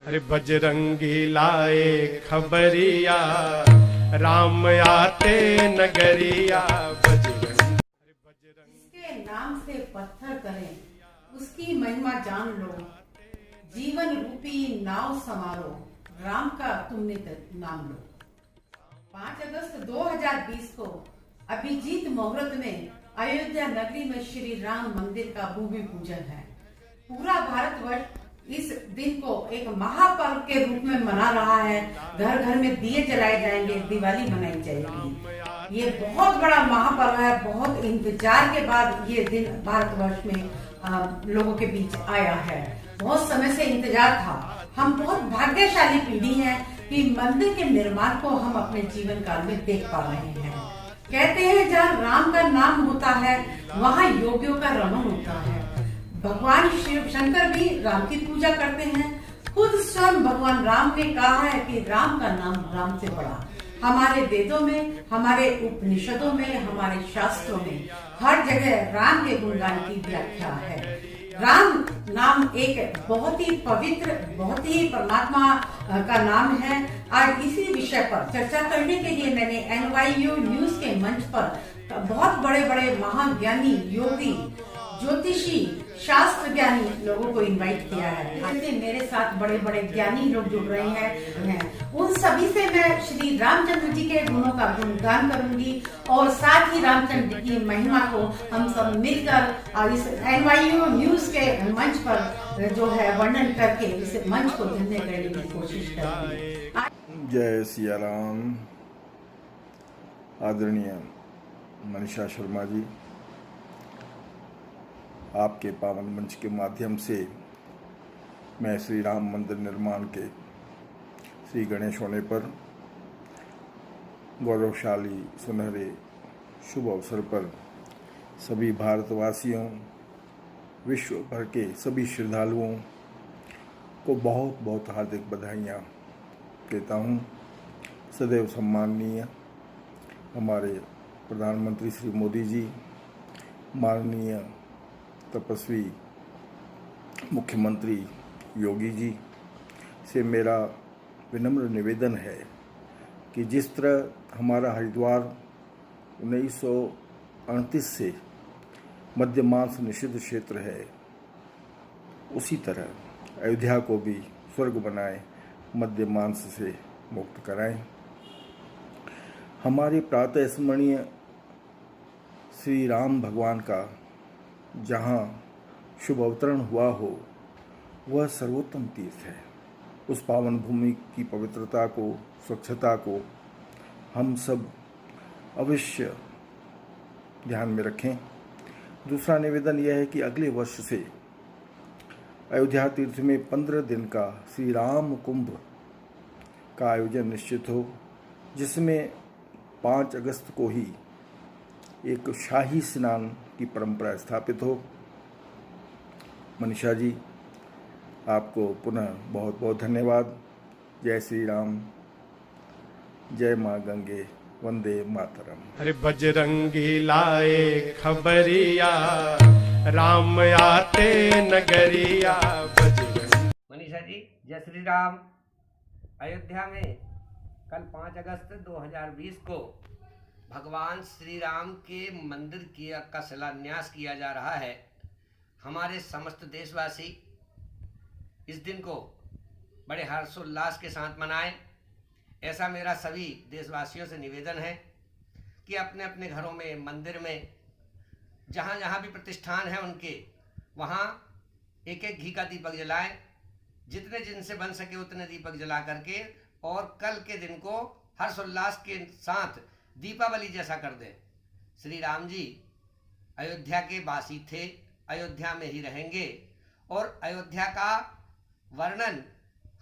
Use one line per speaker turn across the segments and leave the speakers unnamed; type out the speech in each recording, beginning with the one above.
अरे बजरंगी लाए खबरिया, राम आते नगरिया।
जिसके नाम से पत्थर करें, उसकी महिमा जान लो। जीवन रूपी नाव संवारो, राम का तुमने नाम लो। 5 अगस्त 2020 को अभिजीत मुहूर्त में अयोध्या नगरी में श्री राम मंदिर का भूमि पूजन है। पूरा भारतवर्ष इस दिन को एक महापर्व के रूप में मना रहा है। घर घर में दिए जलाए जाएंगे, दिवाली मनाई जाएगी। ये बहुत बड़ा महापर्व है। बहुत इंतजार के बाद ये दिन भारतवर्ष में लोगों के बीच आया है। बहुत समय से इंतजार था। हम बहुत भाग्यशाली पीढ़ी हैं कि मंदिर के निर्माण को हम अपने जीवन काल में देख पा रहे हैं। कहते हैं जहाँ राम का नाम होता है, वहाँ योगियों का रमन होता है। भगवान शिव शंकर भी राम की पूजा करते हैं। खुद स्वयं भगवान राम ने कहा है कि राम का नाम राम से बड़ा। हमारे वेदों में, हमारे उपनिषदों में, हमारे शास्त्रों में हर जगह राम के गुणगान की व्याख्या है। राम नाम एक बहुत ही पवित्र, बहुत ही परमात्मा का नाम है। आज इसी विषय पर चर्चा करने के लिए मैंने NYU न्यूज के मंच पर बहुत बड़े बड़े महान ज्ञानी, योगी, ज्योतिषी, शास्त्र ज्ञानी लोगों को इनवाइट किया है। आज मेरे साथ बड़े बड़े ज्ञानी लोग जुड़ रहे हैं। उन सभी से मैं श्री रामचंद्र जी के गुणों का गुणगान करूंगी और साथ ही रामचंद्र जी की महिमा को हम सब मिलकर इस NYU न्यूज के मंच पर जो है वर्णन करके इस मंच को धन्य करने की कोशिश करेंगे।
जय सिया राम। आदरणीय मनीषा शर्मा जी, आपके पावन मंच के माध्यम से मैं श्री राम मंदिर निर्माण के श्री गणेश होने पर गौरवशाली सुनहरे शुभ अवसर पर सभी भारतवासियों, विश्व भर के सभी श्रद्धालुओं को बहुत बहुत हार्दिक बधाइयाँ देता हूँ। सदैव सम्माननीय हमारे प्रधानमंत्री श्री मोदी जी, माननीय तपस्वी मुख्यमंत्री योगी जी से मेरा विनम्र निवेदन है कि जिस तरह हमारा हरिद्वार 1938 से मद्य मांस निषिद्ध क्षेत्र है, उसी तरह अयोध्या को भी स्वर्ग बनाएं, मद्य मांस से मुक्त कराएं। हमारे प्रातः स्मरणीय श्री राम भगवान का जहाँ शुभ अवतरण हुआ हो, वह सर्वोत्तम तीर्थ है। उस पावन भूमि की पवित्रता को, स्वच्छता को हम सब अवश्य ध्यान में रखें। दूसरा निवेदन यह है कि अगले वर्ष से अयोध्या तीर्थ में 15 दिन का श्री राम कुंभ का आयोजन निश्चित हो, जिसमें 5 अगस्त को ही एक शाही स्नान की परंपरा स्थापित हो। मनीषा जी, आपको पुनः बहुत बहुत धन्यवाद। जय श्री राम, जय माँ गंगे, वंदे मातरम।
अरे बजरंगी लाए खबरिया, राम आते नगरिया।
मनीषा जी, जय श्री राम। अयोध्या में कल 5 अगस्त 2020 को भगवान श्री राम के मंदिर का शिलान्यास किया जा रहा है। हमारे समस्त देशवासी इस दिन को बड़े हर्षोल्लास के साथ मनाएं। ऐसा मेरा सभी देशवासियों से निवेदन है कि अपने अपने घरों में, मंदिर में, जहाँ जहाँ भी प्रतिष्ठान है उनके, वहाँ एक एक घी का दीपक जलाएं। जितने जिनसे बन सके उतने दीपक जला करके, और कल के दिन को हर्षोल्लास के साथ दीपावली जैसा कर दें। श्री राम जी अयोध्या के वासी थे, अयोध्या में ही रहेंगे, और अयोध्या का वर्णन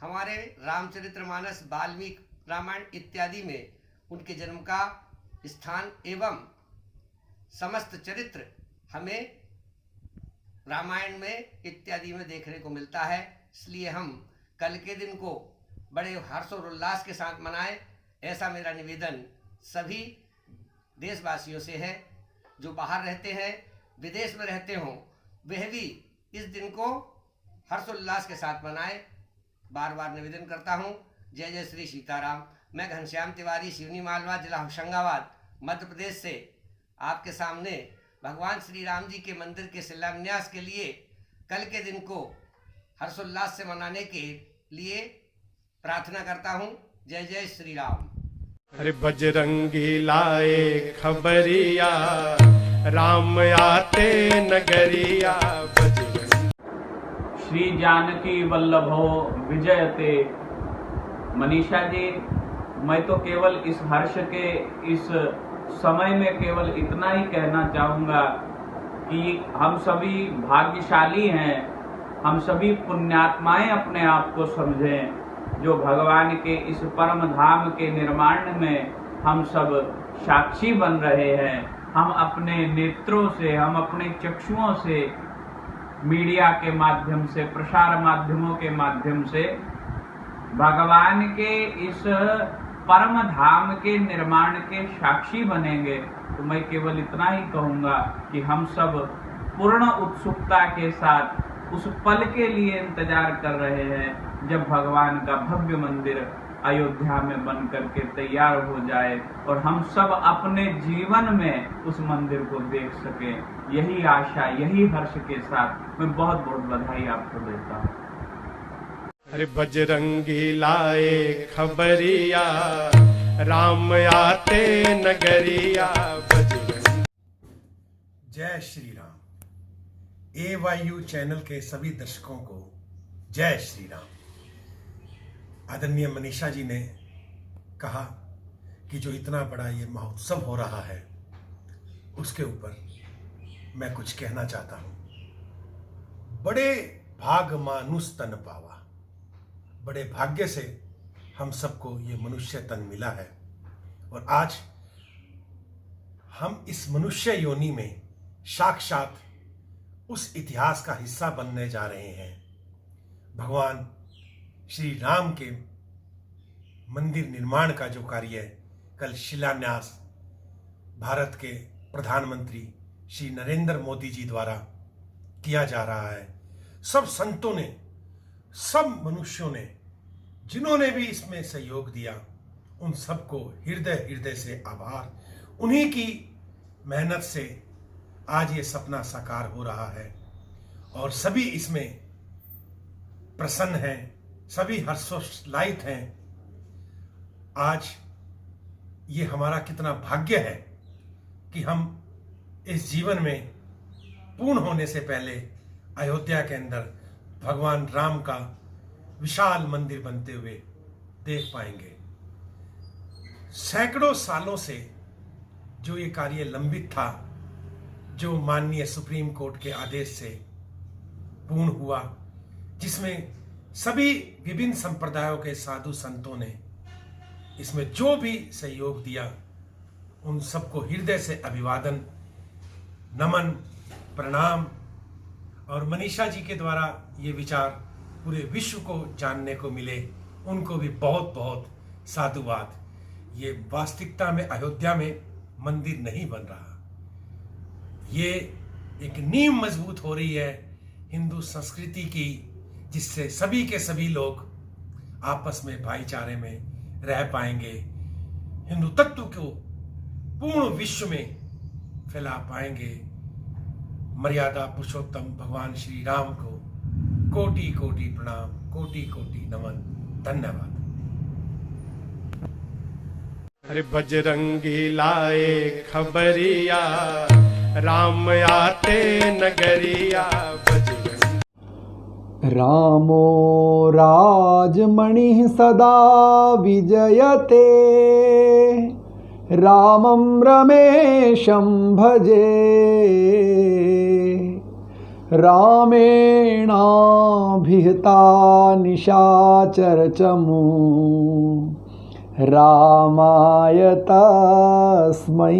हमारे रामचरितमानस, वाल्मीकि रामायण इत्यादि में उनके जन्म का स्थान एवं समस्त चरित्र हमें रामायण में इत्यादि में देखने को मिलता है। इसलिए हम कल के दिन को बड़े हर्ष और उल्लास के साथ मनाएं, ऐसा मेरा निवेदन सभी देशवासियों से है। जो बाहर रहते हैं, विदेश में रहते हों, वह भी इस दिन को हर्षोल्लास के साथ मनाएं। बार बार निवेदन करता हूँ। जय जय श्री सीताराम। मैं घनश्याम तिवारी, सिवनी मालवा, जिला होशंगाबाद, मध्य प्रदेश से आपके सामने भगवान श्री राम जी के मंदिर के शिलान्यास के लिए कल के दिन को हर्षोल्लास से मनाने के लिए प्रार्थना करता हूँ। जय जय श्री राम।
अरे बजरंगी लाए खबरिया, राम आते नगरिया। बजरंग
श्री जानकी वल्लभो विजयते। मनीषा जी, मैं तो केवल इस हर्ष के इस समय में केवल इतना ही कहना चाहूँगा कि हम सभी भाग्यशाली हैं, हम सभी पुण्यात्माएं अपने आप को समझें, जो भगवान के इस परम धाम के निर्माण में हम सब साक्षी बन रहे हैं। हम अपने नेत्रों से, हम अपने चक्षुओं से, मीडिया के माध्यम से, प्रसार माध्यमों के माध्यम से भगवान के इस परम धाम के निर्माण के साक्षी बनेंगे। तो मैं केवल इतना ही कहूँगा कि हम सब पूर्ण उत्सुकता के साथ उस पल के लिए इंतजार कर रहे हैं जब भगवान का भव्य मंदिर अयोध्या में बन करके तैयार हो जाए और हम सब अपने जीवन में उस मंदिर को देख सकें। यही आशा, यही हर्ष के साथ मैं बहुत बहुत बधाई आपको देता हूँ।
अरे बजरंगी लाए खबरिया, राम आते नगरिया। बजरंग
जय श्री राम। AYU चैनल के सभी दर्शकों को जय श्री राम। आदरणीय मनीषा जी ने कहा कि जो इतना बड़ा ये महोत्सव हो रहा है उसके ऊपर मैं कुछ कहना चाहता हूँ। बड़े भाग मानुष तन पावा। बड़े भाग्य से हम सबको ये मनुष्य तन मिला है और आज हम इस मनुष्य योनि में साक्षात उस इतिहास का हिस्सा बनने जा रहे हैं। भगवान श्री राम के मंदिर निर्माण का जो कार्य कल शिलान्यास भारत के प्रधानमंत्री श्री नरेंद्र मोदी जी द्वारा किया जा रहा है। सब संतों ने, सब मनुष्यों ने, जिन्होंने भी इसमें सहयोग दिया, उन सबको हृदय हृदय से आभार। उन्हीं की मेहनत से आज ये सपना साकार हो रहा है और सभी इसमें प्रसन्न हैं, सभी हर्षोल्लासित हैं। आज ये हमारा कितना भाग्य है कि हम इस जीवन में पूर्ण होने से पहले अयोध्या के अंदर भगवान राम का विशाल मंदिर बनते हुए देख पाएंगे। सैकड़ों सालों से जो ये कार्य लंबित था, जो माननीय सुप्रीम कोर्ट के आदेश से पूर्ण हुआ, जिसमें सभी विभिन्न संप्रदायों के साधु संतों ने इसमें जो भी सहयोग दिया, उन सबको हृदय से अभिवादन, नमन, प्रणाम। और मनीषा जी के द्वारा ये विचार पूरे विश्व को जानने को मिले, उनको भी बहुत बहुत साधुवाद। ये वास्तविकता में अयोध्या में मंदिर नहीं बन रहा, ये एक नींव मजबूत हो रही है हिंदू संस्कृति की, जिससे सभी के सभी लोग आपस में भाईचारे में रह पाएंगे, हिंदू तत्व को पूर्ण विश्व में फैला पाएंगे। मर्यादा पुरुषोत्तम भगवान श्री राम को कोटि कोटि प्रणाम, कोटि कोटि नमन। धन्यवाद।
अरे बजरंगी लाए खबरिया, राम आते नगरिया। बजरंग
रामो राजमणिः सदा विजयते, रामं रमेशं भजे, रामेणाभिहता निशाचरचमू, रामाय तस्मै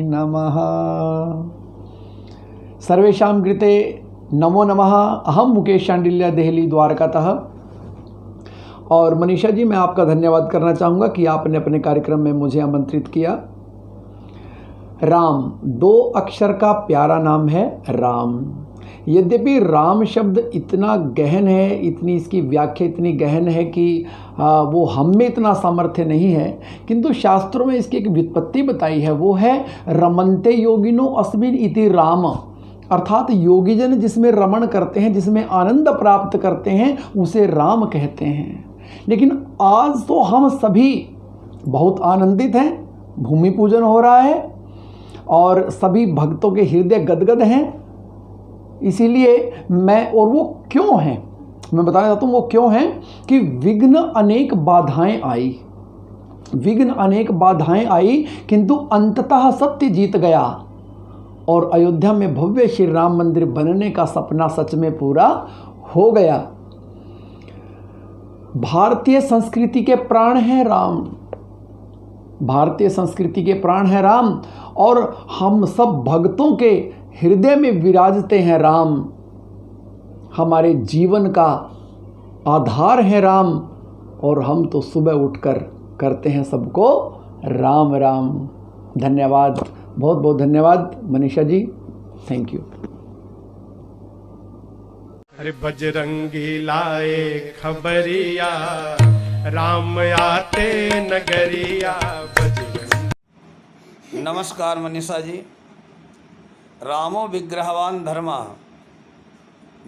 नमः। सर्वेषां कृते नमो नमः। अहम मुकेश शांडिल्य, देहली द्वारकातः। और मनीषा जी, मैं आपका धन्यवाद करना चाहूँगा कि आपने अपने कार्यक्रम में मुझे आमंत्रित किया। राम 2 अक्षर का प्यारा नाम है राम। यद्यपि राम शब्द इतना गहन है, इतनी इसकी व्याख्या इतनी गहन है कि वो हम में इतना सामर्थ्य नहीं है, किंतु शास्त्रों में इसकी एक व्युत्पत्ति बताई है, वो है रमन्ते योगिनो अस्मिन् इति राम। अर्थात योगीजन जिसमें रमण करते हैं, जिसमें आनंद प्राप्त करते हैं, उसे राम कहते हैं। लेकिन आज तो हम सभी बहुत आनंदित हैं, भूमि पूजन हो रहा है और सभी भक्तों के हृदय गदगद हैं। इसीलिए और वो क्यों हैं, मैं बताना चाहता हूँ वो क्यों हैं कि विघ्न अनेक बाधाएं आई, विघ्न अनेक बाधाएं आई, किंतु अंततः सत्य जीत गया और अयोध्या में भव्य श्री राम मंदिर बनने का सपना सच में पूरा हो गया। भारतीय संस्कृति के प्राण हैं राम, भारतीय संस्कृति के प्राण हैं राम, और हम सब भक्तों के हृदय में विराजते हैं राम। हमारे जीवन का आधार है राम, और हम तो सुबह उठकर करते हैं सबको राम राम। धन्यवाद, बहुत बहुत धन्यवाद मनीषा जी, थैंक यू।
अरे बजरंगी लाए खबरिया, राम आते नगरिया बजरंगी।
नमस्कार मनीषा जी। रामो विग्रहवान धर्मा,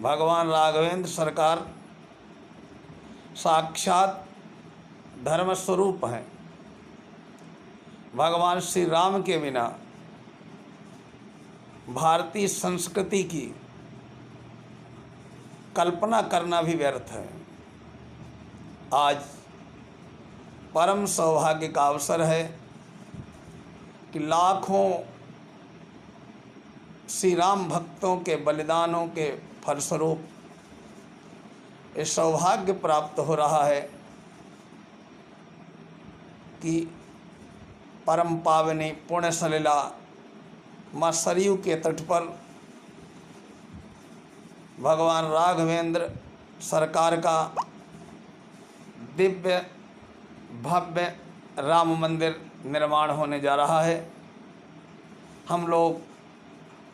भगवान राघवेंद्र सरकार साक्षात धर्म स्वरूप हैं। भगवान श्री राम के बिना भारतीय संस्कृति की कल्पना करना भी व्यर्थ है। आज परम सौभाग्य का अवसर है कि लाखों श्री राम भक्तों के बलिदानों के फलस्वरूप ये सौभाग्य प्राप्त हो रहा है कि परम पावनी पुण्य सलिला माँ सरयू के तट पर भगवान राघवेंद्र सरकार का दिव्य भव्य राम मंदिर निर्माण होने जा रहा है। हम लोग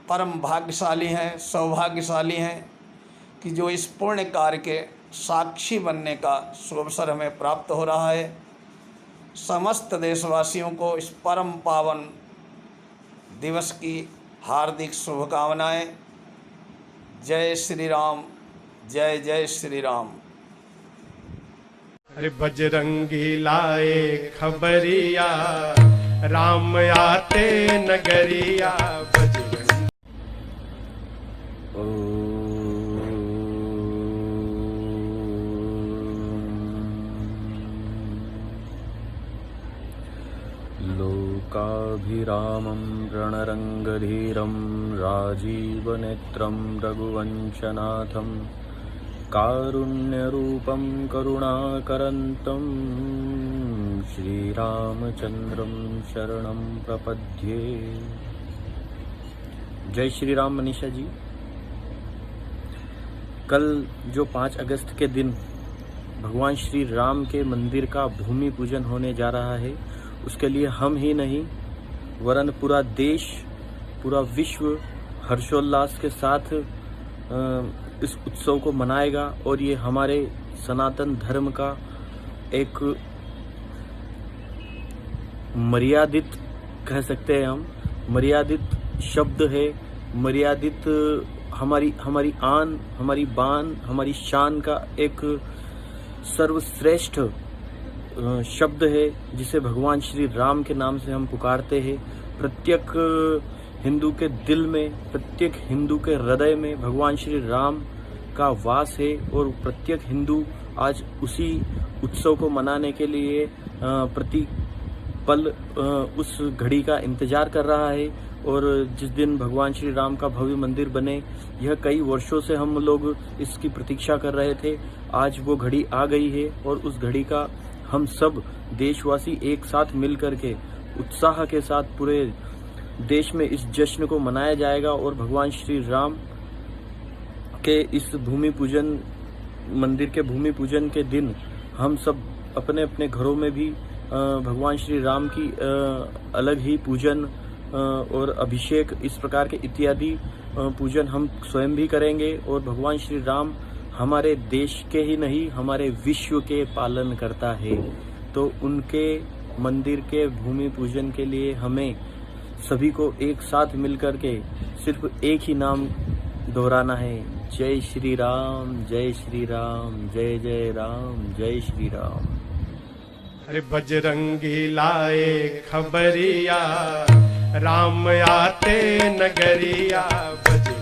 परम भाग्यशाली हैं, सौभाग्यशाली हैं कि जो इस पुण्य कार्य के साक्षी बनने का सुअवसर हमें प्राप्त हो रहा है। समस्त देशवासियों को इस परम पावन दिवस की हार्दिक शुभकामनाएं। जय श्री राम, जय जय श्री राम।
अरे बजरंगी लाए खबरिया, राम आते नगरिया बजरंगी।
लोकाभिरामं रणरङ्गधीरं राजीवनेत्रं रघुवंशनाथं कारुण्यरूपं करुणाकरन्तं श्रीरामचन्द्रं शरणं प्रपद्ये। जय श्री राम मनीषा जी। कल जो 5 अगस्त के दिन भगवान श्री राम के मंदिर का भूमि पूजन होने जा रहा है, उसके लिए हम ही नहीं वरन पूरा देश, पूरा विश्व हर्षोल्लास के साथ इस उत्सव को मनाएगा। और ये हमारे सनातन धर्म का एक मर्यादित, कह सकते हैं हम, मर्यादित शब्द है, मर्यादित हमारी आन, हमारी बान, हमारी शान का एक सर्वश्रेष्ठ शब्द है, जिसे भगवान श्री राम के नाम से हम पुकारते हैं। प्रत्येक हिंदू के दिल में, प्रत्येक हिंदू के हृदय में भगवान श्री राम का वास है, और प्रत्येक हिंदू आज उसी उत्सव को मनाने के लिए प्रति पल उस घड़ी का इंतजार कर रहा है। और जिस दिन भगवान श्री राम का भव्य मंदिर बने, यह कई वर्षों से हम लोग इसकी प्रतीक्षा कर रहे थे। आज वो घड़ी आ गई है, और उस घड़ी का हम सब देशवासी एक साथ मिलकर के उत्साह के साथ पूरे देश में इस जश्न को मनाया जाएगा। और भगवान श्री राम के इस भूमि पूजन, मंदिर के भूमि पूजन के दिन हम सब अपने अपने घरों में भी भगवान श्री राम की अलग ही पूजन और अभिषेक, इस प्रकार के इत्यादि पूजन हम स्वयं भी करेंगे और भगवान श्री राम हमारे देश के ही नहीं हमारे विश्व के पालन करता है, तो उनके मंदिर के भूमि पूजन के लिए हमें सभी को एक साथ मिलकर के सिर्फ एक ही नाम दोहराना है, जय श्री राम, जय श्री राम, जय जय राम, जय श्री राम।
अरे बजरंगी लाए खबरिया, राम आते नगरिया। बजरंग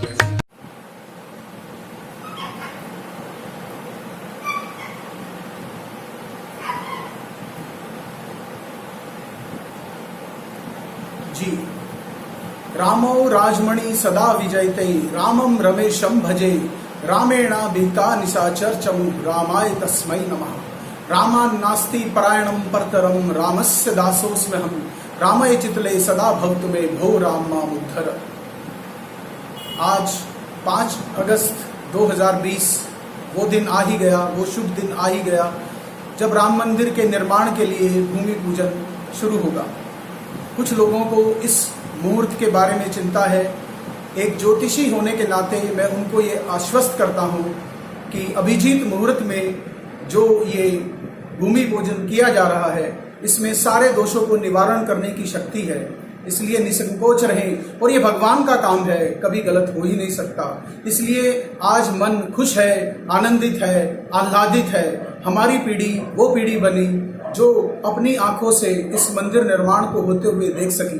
जी रामो राजमणि सदा विजयते, रामम रमेशम भजे, रामेणाभिता निशाचर्चम, रामाय तस्मै नमः। रामान्नास्ति परायणम परतरम, रामस्य दासोऽस्म्यहम्, रामय चितले सदा भवतु मे, भो राम मामुद्धर। आज 5 अगस्त 2020 वो दिन आ ही गया, वो शुभ दिन आ ही गया जब राम मंदिर के निर्माण के लिए भूमि पूजन शुरू होगा। कुछ लोगों को इस मुहूर्त के बारे में चिंता है। एक ज्योतिषी होने के नाते मैं उनको ये आश्वस्त करता हूँ कि अभिजीत मुहूर्त में जो ये भूमि पूजन किया जा रहा है, इसमें सारे दोषों को निवारण करने की शक्ति है, इसलिए निसंकोच रहें। और ये भगवान का काम है, कभी गलत हो ही नहीं सकता। इसलिए आज मन खुश है, आनंदित है, आह्लादित है। हमारी पीढ़ी वो पीढ़ी बनी जो अपनी आंखों से इस मंदिर निर्माण को होते हुए देख सकी।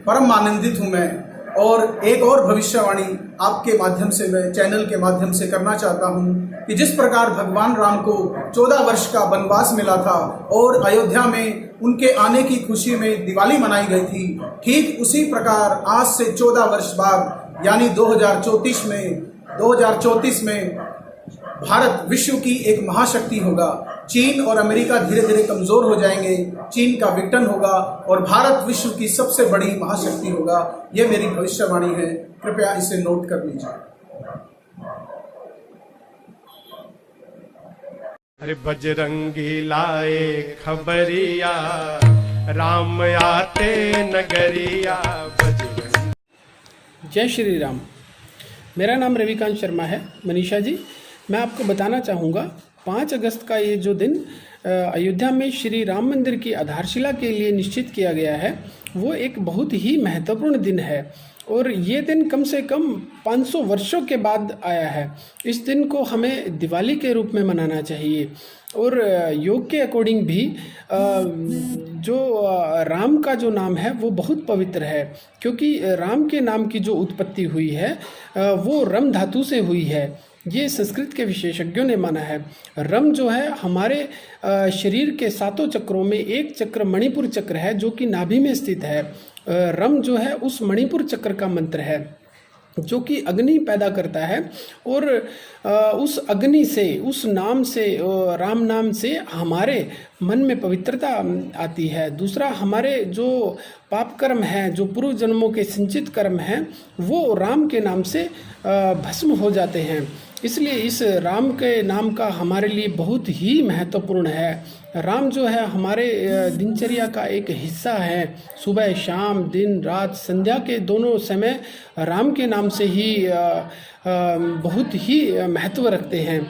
परम आनंदित हूं मैं। और एक और भविष्यवाणी आपके माध्यम से, मैं चैनल के माध्यम से करना चाहता हूं कि जिस प्रकार भगवान राम को 14 वर्ष का वनवास मिला था और अयोध्या में उनके आने की खुशी में दिवाली मनाई गई थी, ठीक उसी प्रकार आज से 14 वर्ष बाद यानी 2034 में भारत विश्व की एक महाशक्ति होगा। चीन और अमेरिका धीरे धीरे कमजोर हो जाएंगे, चीन का विघटन होगा और भारत विश्व की सबसे बड़ी महाशक्ति होगा। यह मेरी भविष्यवाणी है, कृपया इसे नोट कर लीजिए।
अरे बजरंगी लाए खबरिया, राम आते नगरिया। बजरंग
जय श्री राम। मेरा नाम रविकांत शर्मा है। मनीषा जी, मैं आपको बताना चाहूँगा 5 अगस्त का ये जो दिन अयोध्या में श्री राम मंदिर की आधारशिला के लिए निश्चित किया गया है, वो एक बहुत ही महत्वपूर्ण दिन है और ये दिन कम से कम 500 वर्षों के बाद आया है। इस दिन को हमें दिवाली के रूप में मनाना चाहिए। और योग के अकॉर्डिंग भी जो राम का जो नाम है वो बहुत पवित्र है, क्योंकि राम के नाम की जो उत्पत्ति हुई है वो रम धातु से हुई है। ये संस्कृत के विशेषज्ञों ने माना है। रम जो है हमारे शरीर के 7 चक्रों में एक चक्र मणिपुर चक्र है जो कि नाभि में स्थित है। रम जो है उस मणिपुर चक्र का मंत्र है जो कि अग्नि पैदा करता है और उस अग्नि से, उस नाम से, राम नाम से हमारे मन में पवित्रता आती है। दूसरा, हमारे जो पाप कर्म हैं, जो पूर्व जन्मों के संचित कर्म हैं, वो राम के नाम से भस्म हो जाते हैं। इसलिए इस राम के नाम का हमारे लिए बहुत ही महत्वपूर्ण है। राम जो है हमारे दिनचर्या का एक हिस्सा है। सुबह, शाम, दिन, रात, संध्या के दोनों समय राम के नाम से ही बहुत ही महत्व रखते हैं।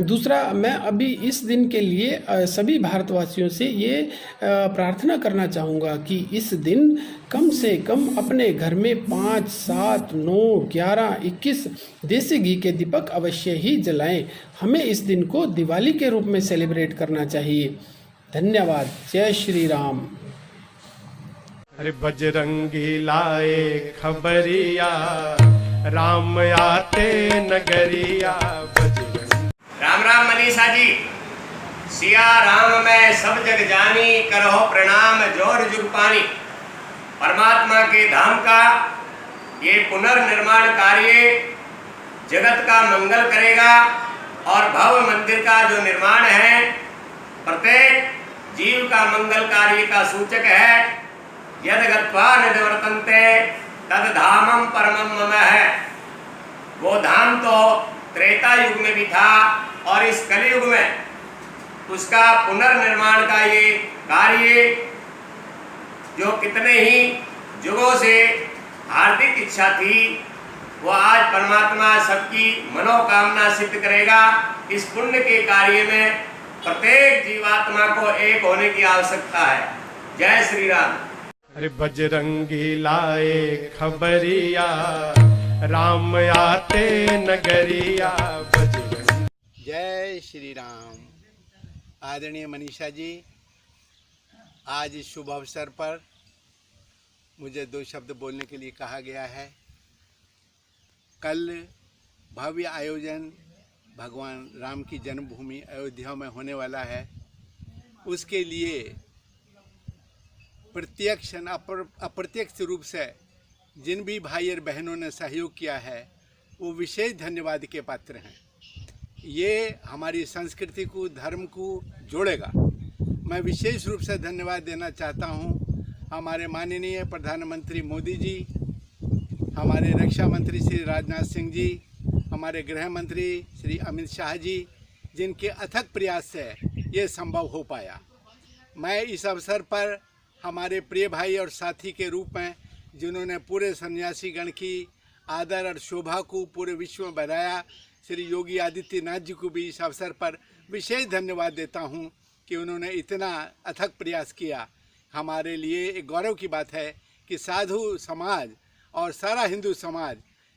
दूसरा, मैं अभी इस दिन के लिए सभी भारतवासियों से ये प्रार्थना करना चाहूँगा कि इस दिन कम से कम अपने घर में 5, 7, 9, 11, 21 देसी घी के दीपक अवश्य ही जलाएं। हमें इस दिन को दिवाली के रूप में सेलिब्रेट करना चाहिए। धन्यवाद। जय श्री राम।
अरे बजरंगी लाए खबरिया, राम आते नगरिया। बजरंग
राम राम मनीषा जी। सिया राम मैं सब जग जानी, करहो प्रणाम जोर जुग पानी। परमात्मा के धाम का ये पुनर्निर्माण कार्य जगत का मंगल करेगा और भव्य मंदिर का जो निर्माण है प्रत्येक जीव का मंगल कार्य का सूचक है। यद गत्वा निवर्तन्ते तद धामम परमम मम है। वो धाम तो त्रेता युग में भी था और इस कलयुग में उसका पुनर्निर्माण का ये कार्य जो कितने ही युगों से हार्दिक इच्छा थी वो आज परमात्मा सबकी मनोकामना सिद्ध करेगा। इस पुण्य के कार्य में प्रत्येक जीवात्मा को एक होने की आवश्यकता है। जय श्री राम।
अरे बजरंगी लाए खबरिया, राम आते नगरिया। बजरंग
जय श्री राम। आदरणीय मनीषा जी, आज इस शुभ अवसर पर मुझे 2 शब्द बोलने के लिए कहा गया है। कल भव्य आयोजन भगवान राम की जन्मभूमि अयोध्या में होने वाला है। उसके लिए प्रत्यक्ष अप्रत्यक्ष रूप से जिन भी भाई और बहनों ने सहयोग किया है वो विशेष धन्यवाद के पात्र हैं। ये हमारी संस्कृति को, धर्म को जोड़ेगा। मैं विशेष रूप से धन्यवाद देना चाहता हूँ हमारे माननीय प्रधानमंत्री मोदी जी, हमारे रक्षा मंत्री श्री राजनाथ सिंह जी, हमारे गृह मंत्री श्री अमित शाह जी, जिनके अथक प्रयास से ये संभव हो पाया। मैं इस अवसर पर हमारे प्रिय भाई और साथी के रूप में जिन्होंने पूरे सन्यासी गण की आदर और शोभा को पूरे विश्व में बढ़ाया, श्री योगी आदित्यनाथ जी को भी इस अवसर पर विशेष धन्यवाद देता हूं कि उन्होंने इतना अथक प्रयास किया। हमारे लिए एक गौरव की बात है कि साधु समाज और सारा हिंदू समाज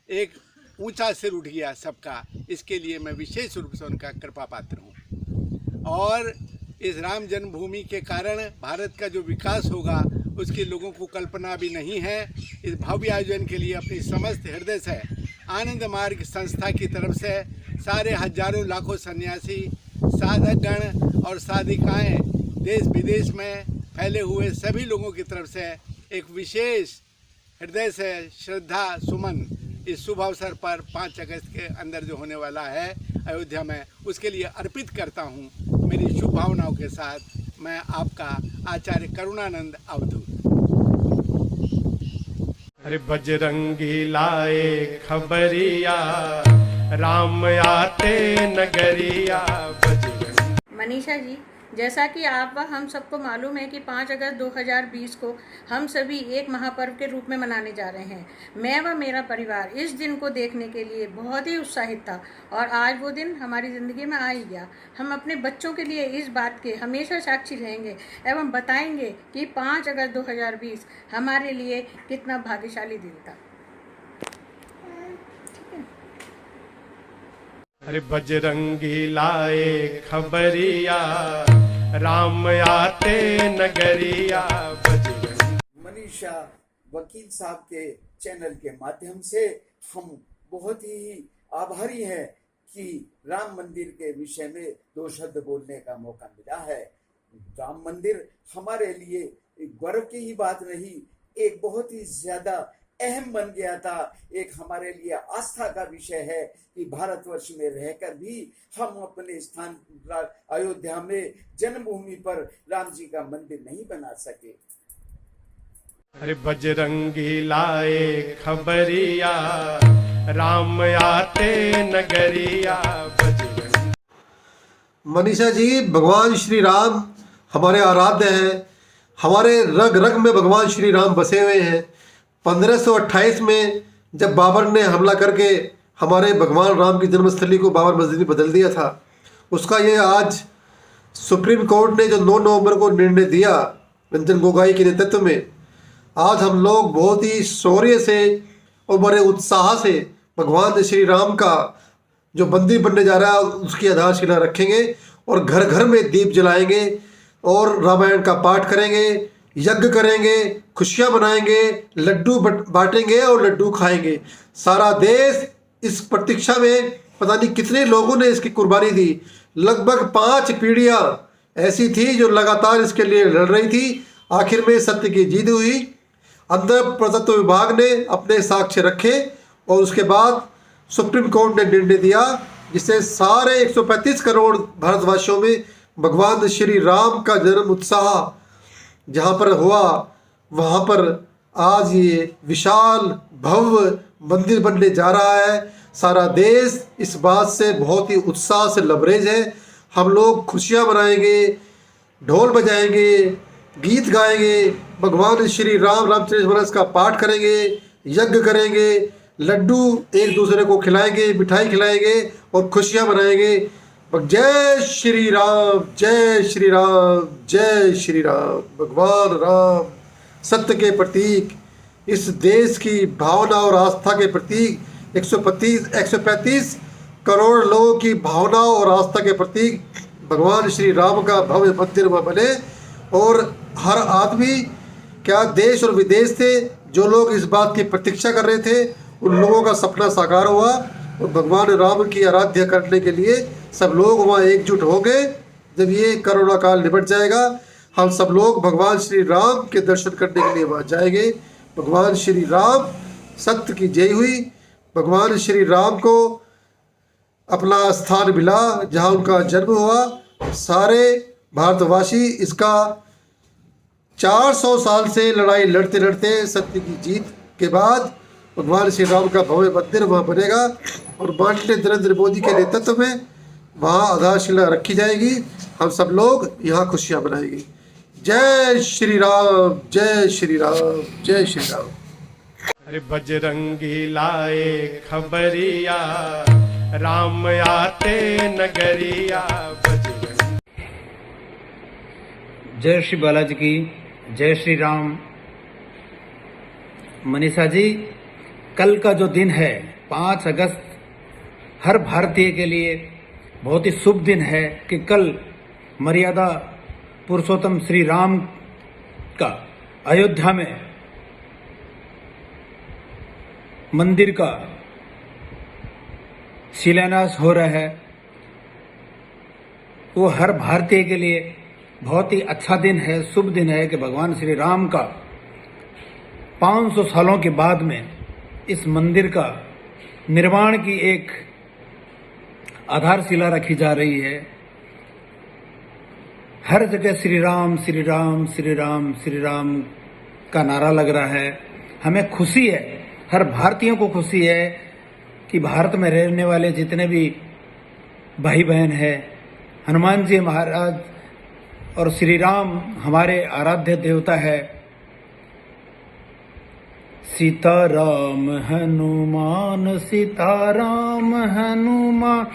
एक ऊंचा सिर उठ गया सबका। इसके लिए मैं विशेष रूप से उनका कृपा पात्र हूं। और इस राम जन्मभूमि के कारण भारत का जो विकास होगा उसकी लोगों को कल्पना भी नहीं है। इस भव्य आयोजन के लिए अपनी समस्त हृदय से आनंद मार्ग संस्था की तरफ से सारे हजारों लाखों सन्यासी, साधक गण और साधिकाएं, देश विदेश में फैले हुए सभी लोगों की तरफ से एक विशेष हृदय से श्रद्धा सुमन इस शुभ अवसर पर 5 अगस्त के अंदर जो होने वाला है अयोध्या में, उसके लिए अर्पित करता हूं। मेरी शुभ भावनाओं के साथ मैं आपका आचार्य करुणानंद अवधूत।
अरे बजरंगी लाए खबरिया, राम आते नगरिया। बजरंग
मनीषा जी, जैसा कि आप व हम सबको मालूम है कि 5 अगस्त 2020 को हम सभी एक महापर्व के रूप में मनाने जा रहे हैं। मैं व मेरा परिवार इस दिन को देखने के लिए बहुत ही उत्साहित था और आज वो दिन हमारी ज़िंदगी में आ ही गया। हम अपने बच्चों के लिए इस बात के हमेशा साक्षी रहेंगे एवं बताएंगे कि 5 अगस्त 2020 हमारे लिए कितना भाग्यशाली दिन था।
अरे बजरंगी लाए खबरिया, राम आते नगरिया। बजरंग
मनीषा वकील साहब के चैनल के माध्यम से हम बहुत ही आभारी हैं कि राम मंदिर के विषय में 2 शब्द बोलने का मौका मिला है। राम मंदिर हमारे लिए गर्व की ही बात नहीं, एक बहुत ही ज्यादा अहम बन गया था। एक हमारे लिए आस्था का विषय है कि भारतवर्ष में रहकर भी हम अपने स्थान अयोध्या में जन्मभूमि पर राम जी का मंदिर नहीं बना सके।
अरे बजरंगी लाए खबरिया, राम आते नगरिया। बजरंग
मनीषा जी, भगवान श्री राम हमारे आराध्य हैं। हमारे रग रग में भगवान श्री राम बसे हुए हैं। 1528 में जब बाबर ने हमला करके हमारे भगवान राम की जन्मस्थली को बाबर मस्जिद में बदल दिया था, उसका ये आज सुप्रीम कोर्ट ने जो 9 नवंबर को निर्णय दिया रंजन गोगोई के नेतृत्व में, आज हम लोग बहुत ही शौर्य से और बड़े उत्साह से भगवान श्री राम का जो मंदिर बनने जा रहा है उसकी आधारशिला रखेंगे और घर घर में दीप जलाएंगे और रामायण का पाठ करेंगे, यज्ञ करेंगे, खुशियां मनाएंगे, लड्डू बांटेंगे और लड्डू खाएंगे। सारा देश इस प्रतीक्षा में पता नहीं कितने लोगों ने इसकी कुर्बानी दी। लगभग 5 पीढ़ियां ऐसी थी जो लगातार इसके लिए लड़ रही थी। आखिर में सत्य की जीत हुई। अंदर पुरातत्व विभाग ने अपने साक्ष्य रखे और उसके बाद सुप्रीम कोर्ट ने निर्णय दिया, जिससे सारे 135 करोड़ भारतवासियों में भगवान श्री राम का जन्म उत्साह जहाँ पर हुआ, वहाँ पर आज ये विशाल भव्य मंदिर बनने जा रहा है। सारा देश इस बात से बहुत ही उत्साह से लबरेज है। हम लोग खुशियाँ मनाएंगे, ढोल बजाएंगे, गीत गाएंगे, भगवान श्री राम रामचरितमानस का पाठ करेंगे, यज्ञ करेंगे, लड्डू एक दूसरे को खिलाएंगे, मिठाई खिलाएंगे और खुशियाँ मनाएंगे। जय श्री राम, जय श्री राम, जय श्री राम। भगवान राम सत्य के प्रतीक, इस देश की भावना और आस्था के प्रतीक, 135 करोड़ लोगों की भावना और आस्था के प्रतीक भगवान श्री राम का भव्य मंदिर वहाँ बने। और हर आदमी, क्या देश और विदेश से जो लोग इस बात की प्रतीक्षा कर रहे थे, उन लोगों का सपना साकार हुआ और भगवान राम की आराध्या करने के लिए सब लोग वहाँ एकजुट हो गए। जब ये कोरोना काल निपट जाएगा, हम सब लोग भगवान श्री राम के दर्शन करने के लिए वहाँ जाएंगे। भगवान श्री राम सत्य की जय हुई। भगवान श्री राम को अपना स्थान मिला जहाँ उनका जन्म हुआ। सारे भारतवासी इसका 400 साल से लड़ाई लड़ते लड़ते सत्य की जीत के बाद भगवान श्री राम का भव्य मंदिर वहाँ बनेगा और माननीय नरेंद्र मोदी के नेतृत्व में वहाँ आधारशिला रखी जाएगी। हम सब लोग यहाँ खुशियाँ मनाएंगे। जय श्री राम, जय श्री राम, जय श्री राम।
अरे बजरंगी लाए खबरिया, राम आते नगरिया। बजरंग
जय श्री बालाजी की, जय श्री राम। मनीषा जी, कल का जो दिन है 5 अगस्त, हर भारतीय के लिए बहुत ही शुभ दिन है कि कल मर्यादा पुरुषोत्तम श्री राम का अयोध्या में मंदिर का शिलान्यास हो रहा है। वो हर भारतीय के लिए बहुत ही अच्छा दिन है, शुभ दिन है कि भगवान श्री राम का 500 सालों के बाद में इस मंदिर का निर्माण की एक आधारशिला रखी जा रही है। हर जगह श्री राम श्री राम श्री राम श्री राम का नारा लग रहा है। हमें खुशी है, हर भारतीयों को खुशी है कि भारत में रहने वाले जितने भी भाई बहन हैं, हनुमान जी महाराज और श्री राम हमारे आराध्य देवता है। सीताराम हनुमान, सीताराम हनुमान,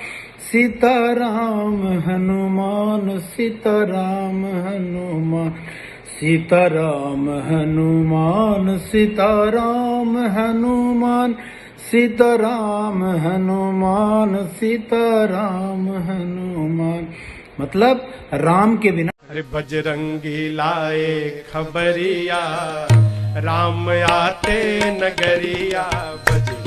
सीताराम हनुमान, सीताराम हनुमान, सीताराम हनुमान, सीताराम हनुमान, सीताराम हनुमान, सीताराम हनुमान। मतलब राम के बिना।
अरे बजरंगी लाए खबरिया, राम आते नगरिया। बजरंगी